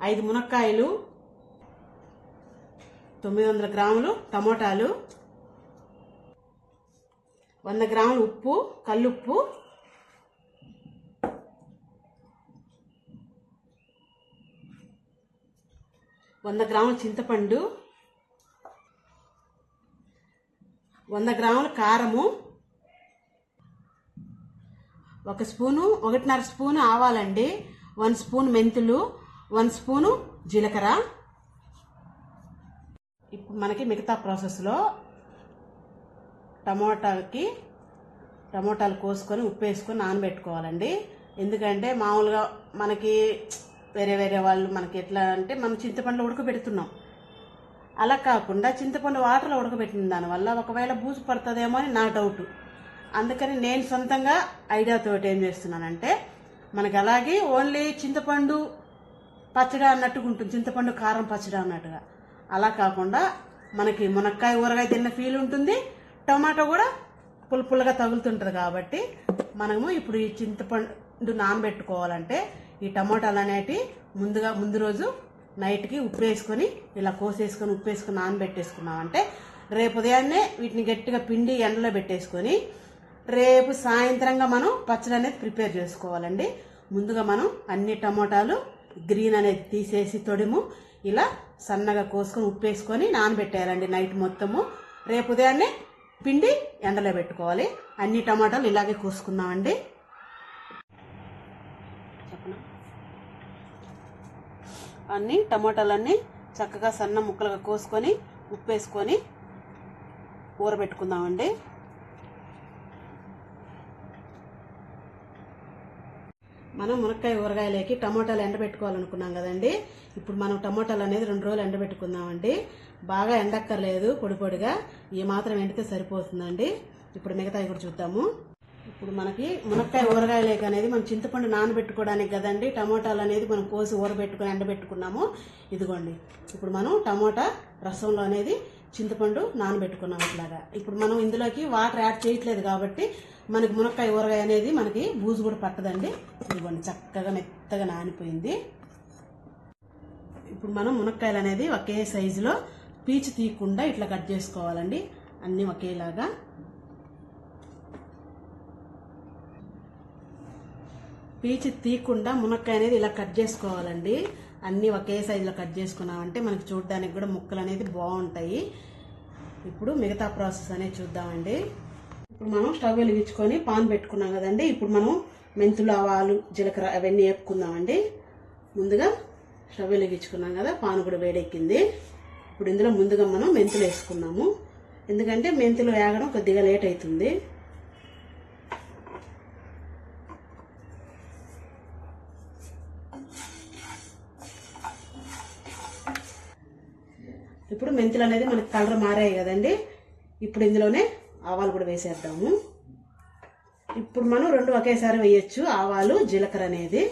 5 మునక్కాయలు, 900 గ్రాములు టమోటాలు, 100 గ్రాములు ఉప్పు, కల్లుప్పు, 100 గ్రాముల చింతపండు, 100 గ్రాముల కారము, 1 స్పూను 1.5 స్పూను ఆవాలండి, 1 స్పూన్ మెంతులు, 1 స్పూను జీలకర్ర. ఇప్పుడు మనకి మిగతా ప్రాసెస్లో టమోటాలు కోసుకొని ఉప్పు వేసుకొని నానబెట్టుకోవాలండి. ఎందుకంటే మామూలుగా మనకి వేరే వాళ్ళు మనకి ఎట్లా అంటే మనం చింతపండులో ఉడకబెడుతున్నాం, అలా కాకుండా చింతపండు వాటర్లో ఉడకబెట్టిన దానివల్ల ఒకవేళ బూజు పడుతుందేమో అని నా డౌట్. అందుకని నేను సొంతంగా ఐడియాతో ఏం చేస్తున్నానంటే, మనకి అలాగే ఓన్లీ చింతపండు పచ్చడి అన్నట్టుగా ఉంటుంది, చింతపండు కారం పచ్చడి అన్నట్టుగా. అలా కాకుండా మనకి మునక్కాయ ఊరగాయ తిన్న ఫీల్ ఉంటుంది, టమాటో కూడా పులుపులుగా తగులుతుంటుంది. కాబట్టి మనము ఇప్పుడు ఈ చింతపండు నానబెట్టుకోవాలంటే ఈ టమాటాలు అనేటివి ముందు రోజు నైట్కి ఉప్పు వేసుకొని ఇలా కోసేసుకొని ఉప్పు వేసుకొని నానబెట్టేసుకున్నామంటే రేపు ఉదయాన్నే వీటిని గట్టిగా పిండి ఎండలో పెట్టేసుకొని రేపు సాయంత్రంగా మనం పచ్చడి అనేది ప్రిపేర్ చేసుకోవాలండి. ముందుగా మనం అన్ని టమోటాలు గ్రీన్ అనేది తీసేసి తొడిము ఇలా సన్నగా కోసుకొని ఉప్పు వేసుకొని నానబెట్టేయాలండి నైట్ మొత్తము. రేపు ఉదయాన్నే పిండి ఎండలో పెట్టుకోవాలి. అన్ని టమాటాలు ఇలాగే కోసుకుందామండి. అన్ని టమాటాలన్నీ చక్కగా సన్న ముక్కలుగా కోసుకొని ఉప్పు వేసుకొని ఊరబెట్టుకుందామండి. మనం మునక్కాయ ఊరగాయలకి టమోటాలు ఎండబెట్టుకోవాలనుకున్నాం కదండి. ఇప్పుడు మనం టమోటాలు అనేది 2 రోజులు ఎండబెట్టుకుందామండి. బాగా ఎండక్కర్లేదు, పొడి పొడిగా ఈ మాత్రం ఎండితే సరిపోతుందండి. ఇప్పుడు మిగతాయి కూడా చూద్దాము. ఇప్పుడు మనకి మునక్కాయ ఊరగాయలేక అనేది మనం చింతపండు నానబెట్టుకోవడానికి కదండి టమోటాలు అనేది మనం కోసి ఊరబెట్టుకుని ఎండబెట్టుకున్నాము. ఇదిగోండి, ఇప్పుడు మనం టమోటా రసంలో అనేది చింతపండు నానబెట్టుకున్నాం ఇట్లాగా. ఇప్పుడు మనం ఇందులోకి వాటర్ యాడ్ చేయట్లేదు కాబట్టి మనకి మునక్కాయ ఊరగాయ అనేది మనకి బూజు కూడా పట్టదండి. ఇదిగోండి, చక్కగా మెత్తగా నానిపోయింది. ఇప్పుడు మనం మునక్కాయలు అనేది ఒకే సైజులో పీచు తీయకుండా ఇట్లా కట్ చేసుకోవాలండి. అన్నీ ఒకేలాగా. పీచు తీయకుండా మునక్కాయ అనేది ఇలా కట్ చేసుకోవాలండి. అన్నీ ఒకే సైజులో కట్ చేసుకున్నామంటే మనకి చూడడానికి కూడా ముక్కలు అనేది బాగుంటాయి. ఇప్పుడు మిగతా ప్రాసెస్ అనేది చూద్దామండి. ఇప్పుడు మనం స్టవ్ వెలిగించుకొని పాన్ పెట్టుకున్నాం కదండి. ఇప్పుడు మనం మెంతులు, ఆవాలు, జీలకర్ర అవన్నీ వేపుకుందామండి. ముందుగా స్టవ్ వెలిగించుకున్నాం కదా, పాన్ కూడా వేడెక్కింది. ఇప్పుడు ఇందులో ముందుగా మనం మెంతులు వేసుకున్నాము, ఎందుకంటే మెంతులు వేగడం కొద్దిగా లేట్ అవుతుంది. ఇప్పుడు మెంతులు అనేది మనకి కలర్ మారాయి కదండి. ఇప్పుడు ఇందులోనే ఆవాలు కూడా వేసేద్దాము. ఇప్పుడు మనం 2 ఒకేసారి వేయచ్చు, ఆవాలు, జీలకర్ర అనేది.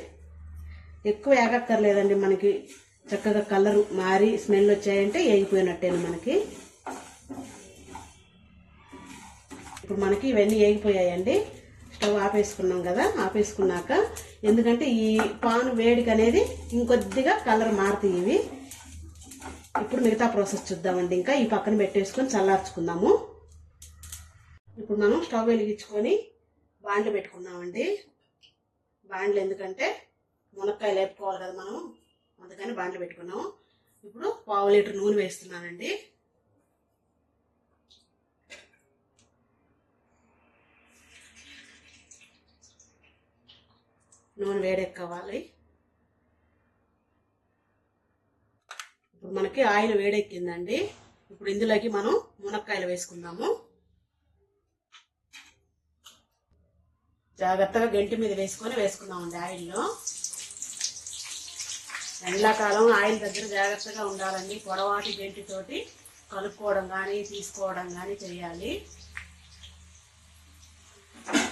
ఎక్కువ వేగక్కర్లేదండి, మనకి చక్కగా కలర్ మారి స్మెల్ వచ్చాయంటే వేగిపోయినట్టేను మనకి. ఇప్పుడు మనకి ఇవన్నీ వేగిపోయాయండి. స్టవ్ ఆపేసుకున్నాం కదా, ఆపేసుకున్నాక ఎందుకంటే ఈ పాను వేడికి అనేది ఇంకొద్దిగా కలర్ మారుతాయి ఇవి. ఇప్పుడు మిగతా ప్రాసెస్ చూద్దామండి. ఇంకా ఈ పక్కన పెట్టేసుకొని చల్లార్చుకుందాము. ఇప్పుడు మనం స్టవ్ వెలిగించుకొని బాండ్లు పెట్టుకున్నామండి. బాండ్లు ఎందుకంటే మునక్కాయలు వేపుకోవాలి కదా మనం, అందుకని బాండ్లు పెట్టుకున్నాము. ఇప్పుడు 1/2 లీటర్ నూనె వేస్తున్నానండి. నూనె వేడెక్కవాలి. ఇప్పుడు మనకి ఆయిల్ వేడెక్కిందండి. ఇప్పుడు ఇందులోకి మనం మునక్కాయలు వేసుకుందాము. జాగ్రత్తగా గంటి మీద వేసుకుందామండి ఆయిల్లో. ఎండాకాలం ఆయిల్ దగ్గర జాగ్రత్తగా ఉండాలండి. పొడవాటి గంటితోటి కలుపుకోవడం కానీ తీసుకోవడం కానీ చేయాలి.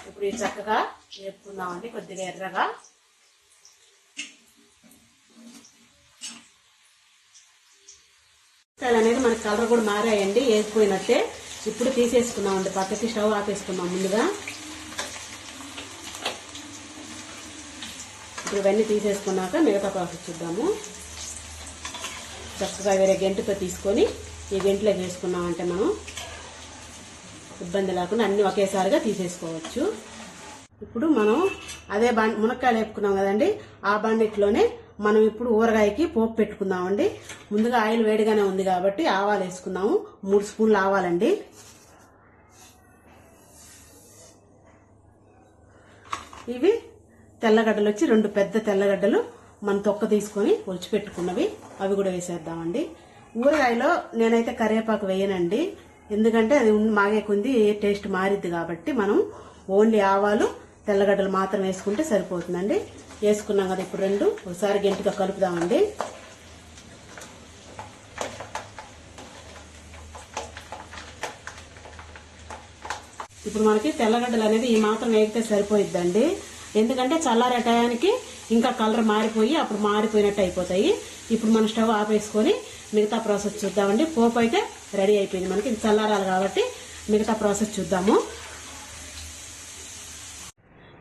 ఇప్పుడు ఇది చక్కగా వేపుకుందామండి, కొద్దిగా ఎర్రగా. అనేది మనకి కలర్ కూడా మారాయండి, వేసిపోయినట్టే. ఇప్పుడు తీసేసుకున్నామండి పక్కకి, స్టవ్ ఆపేసుకున్నాం ముందుగా. ఇప్పుడు ఇవన్నీ తీసేసుకున్నాక మిగతా ప్రాసెస్ చూద్దాము. చక్కగా వేరే గెంటుతో తీసుకొని ఈ గెంటులోకి వేసుకున్నామంటే మనం ఇబ్బంది లేకుండా అన్ని ఒకేసారిగా తీసేసుకోవచ్చు. ఇప్పుడు మనం అదే మునక్కాయలు వేపుకున్నాం కదండి, ఆ బండిట్లోనే మనం ఇప్పుడు ఊరగాయకి పోపు పెట్టుకుందామండి. ముందుగా ఆయిల్ వేడిగానే ఉంది కాబట్టి ఆవాలు వేసుకుందాము. 3 స్పూన్లు ఆవాలండి. ఇవి తెల్లగడ్డలు వచ్చి 2 పెద్ద తెల్లగడ్డలు మన తొక్క తీసుకొని ఒలిచిపెట్టుకున్నవి, అవి కూడా వేసేద్దామండి. ఊరగాయలో నేనైతే కరివేపాకు వేయనండి, ఎందుకంటే అది మాగే కొంది టేస్ట్ మారిద్ది కాబట్టి మనం ఓన్లీ ఆవాలు తెల్లగడ్డలు మాత్రం వేసుకుంటే సరిపోతుందండి. వేసుకున్నాం కదా, ఇప్పుడు 2 ఒకసారి గెంటిగా కలుపుదామండి. ఇప్పుడు మనకి తెల్లగడ్డలు అనేది ఈ మాత్రం వేగితే సరిపోయిద్దండి, ఎందుకంటే చల్లారే టయానికి ఇంకా కలర్ మారిపోయి అప్పుడు మారిపోయినట్టు అయిపోతాయి. ఇప్పుడు మనం స్టవ్ ఆపేసుకొని మిగతా ప్రాసెస్ చూద్దామండి. పోపు అయితే రెడీ అయిపోయింది, మనకి ఇది చల్లారాలి కాబట్టి మిగతా ప్రాసెస్ చూద్దాము.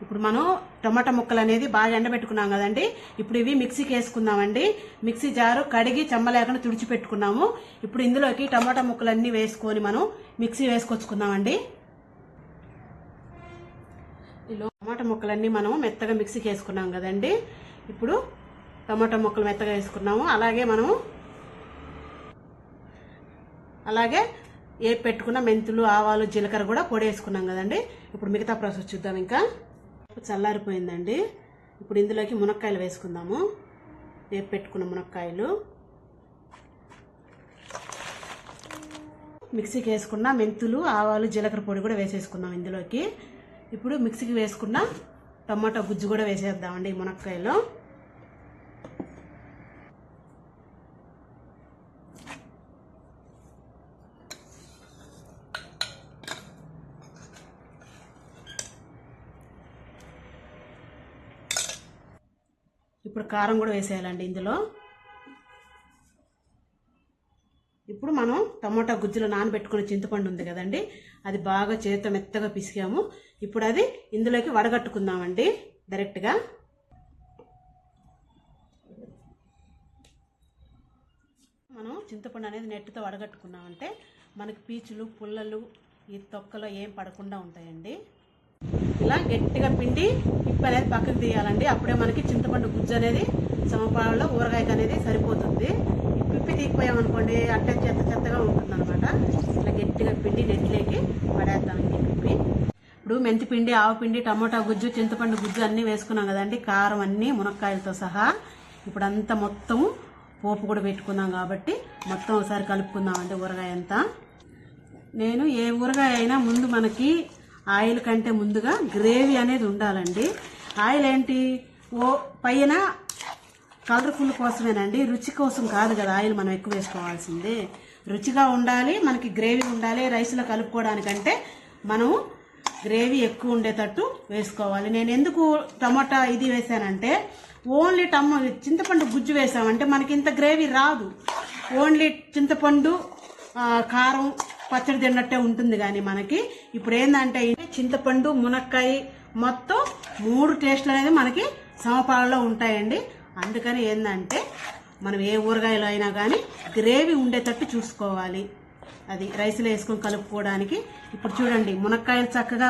ఇప్పుడు మనం టమాటా ముక్కలు అనేది బాగా ఎండబెట్టుకున్నాం కదండి, ఇప్పుడు ఇవి మిక్సీకి వేసుకుందామండి. మిక్సీ జారు కడిగి చెమ్మ లేకుండా తుడిచిపెట్టుకున్నాము. ఇప్పుడు ఇందులోకి టమాటా ముక్కలన్నీ వేసుకొని మనం మిక్సీ వేసుకొచ్చుకుందామండి. ఇలా టమాటా ముక్కలన్నీ మనం మెత్తగా మిక్సీకి వేసుకున్నాం కదండి, ఇప్పుడు టమాటా ముక్కలు మెత్తగా వేసుకున్నాము. అలాగే వేపి పెట్టుకున్న మెంతులు, ఆవాలు, జీలకర్ర కూడా పొడి వేసుకున్నాం కదండి. ఇప్పుడు మిగతా ప్రాసెస్ చూద్దాం. ఇంకా చల్లారిపోయిందండి. ఇప్పుడు ఇందులోకి మునక్కాయలు వేసుకుందాము. వేపి పెట్టుకున్న మునక్కాయలు, మిక్సీకి వేసుకున్న మెంతులు, ఆవాలు, జీలకర్ర పొడి కూడా వేసేసుకుందాం ఇందులోకి. ఇప్పుడు మిక్సీకి వేసుకున్న టమాటా గుజ్జు కూడా వేసేద్దామండి ఈ మునక్కాయలో. ఇప్పుడు కారం కూడా వేసేయాలండి ఇందులో. ఇప్పుడు మనం టమాటా గుజ్జులో నానబెట్టుకున్న చింతపండు ఉంది కదండి, అది బాగా చేతితో మెత్తగా పిసికాము. ఇప్పుడు అది ఇందులోకి వడగట్టుకుందామండి డైరెక్ట్గా. మనం చింతపండు అనేది నెట్తో వడగట్టుకున్నామంటే మనకి పీచులు, పుల్లలు ఈ తొక్కలో ఏం పడకుండా ఉంటాయండి. ఇలా గట్టిగా పిండి పిప్పి అనేది పక్కకు తీయాలండి, అప్పుడే మనకి చింతపండు గుజ్జు అనేది సమపాలలో ఊరగాయకు అనేది సరిపోతుంది. పిప్పి తీగిపోయామనుకోండి అట్టే చెత్తగా ఉంటుంది అనమాట. ఇలా గట్టిగా పిండి నెట్లేకి పడేద్దాం ఈ పిప్పి. ఇప్పుడు మెంతిపిండి, ఆవుపిండి, టమోటా గుజ్జు, చింతపండు గుజ్జు అన్నీ వేసుకున్నాం కదండి, కారం అన్నీ మునక్కాయలతో సహా. ఇప్పుడు అంతా మొత్తం పోపు కూడా పెట్టుకున్నాం కాబట్టి మొత్తం ఒకసారి కలుపుకుందామండి ఊరగాయ అంతా. నేను ఏ ఊరగాయ అయినా ముందు మనకి ఆయిల్ కంటే ముందుగా గ్రేవీ అనేది ఉండాలండి. ఆయిల్ ఏంటి, పైన కలర్ఫుల్ కోసమేనండి, రుచి కోసం కాదు కదా ఆయిల్ మనం ఎక్కువ వేసుకోవాల్సింది. రుచిగా ఉండాలి, మనకి గ్రేవీ ఉండాలి. రైస్లో కలుపుకోవడానికంటే మనం గ్రేవీ ఎక్కువ ఉండేటట్టు వేసుకోవాలి. నేను ఎందుకు టమాటా ఇది వేసానంటే, ఓన్లీ చింతపండు గుజ్జు వేసామంటే మనకి ఇంత గ్రేవీ రాదు. ఓన్లీ చింతపండు, కారం, పచ్చడి తిన్నట్టే ఉంటుంది. కానీ మనకి ఇప్పుడు ఏంటంటే చింతపండు, మునక్కాయ మొత్తం 3 టేస్ట్లు అనేది మనకి సమపాలలో ఉంటాయండి. అందుకని ఏంటంటే మనం ఏ ఊరగాయలో అయినా కానీ గ్రేవీ ఉండేటట్టు చూసుకోవాలి. అది రైస్లో వేసుకొని కలుపుకోవడానికి. ఇప్పుడు చూడండి మునక్కాయలు చక్కగా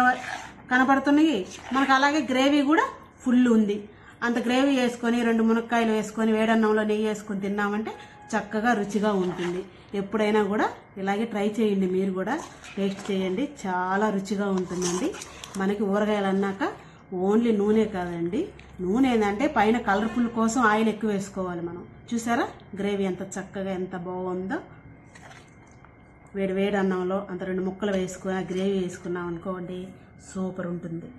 కనపడుతున్నాయి, మనకు అలాగే గ్రేవీ కూడా ఫుల్ ఉంది. అంత గ్రేవీ వేసుకొని 2 మునక్కాయలు వేసుకొని వేడన్నంలో నెయ్యి వేసుకొని తిన్నామంటే చక్కగా రుచిగా ఉంటుంది. ఎప్పుడైనా కూడా ఇలాగే ట్రై చేయండి, మీరు కూడా టేస్ట్ చేయండి, చాలా రుచిగా ఉంటుందండి. మనకి ఊరగాయలు అన్నాక ఓన్లీ నూనె కాదండి, నూనె ఏంటంటే పైన కలర్ఫుల్ కోసం ఆయిల్ ఎక్కువ వేసుకోవాలి మనం. చూసారా గ్రేవీ ఎంత చక్కగా ఎంత బాగుందో. వేడి అన్నంలో అంత 2 ముక్కలు వేసుకుని గ్రేవీ వేసుకున్నాం అనుకోండి, సూపర్ ఉంటుంది.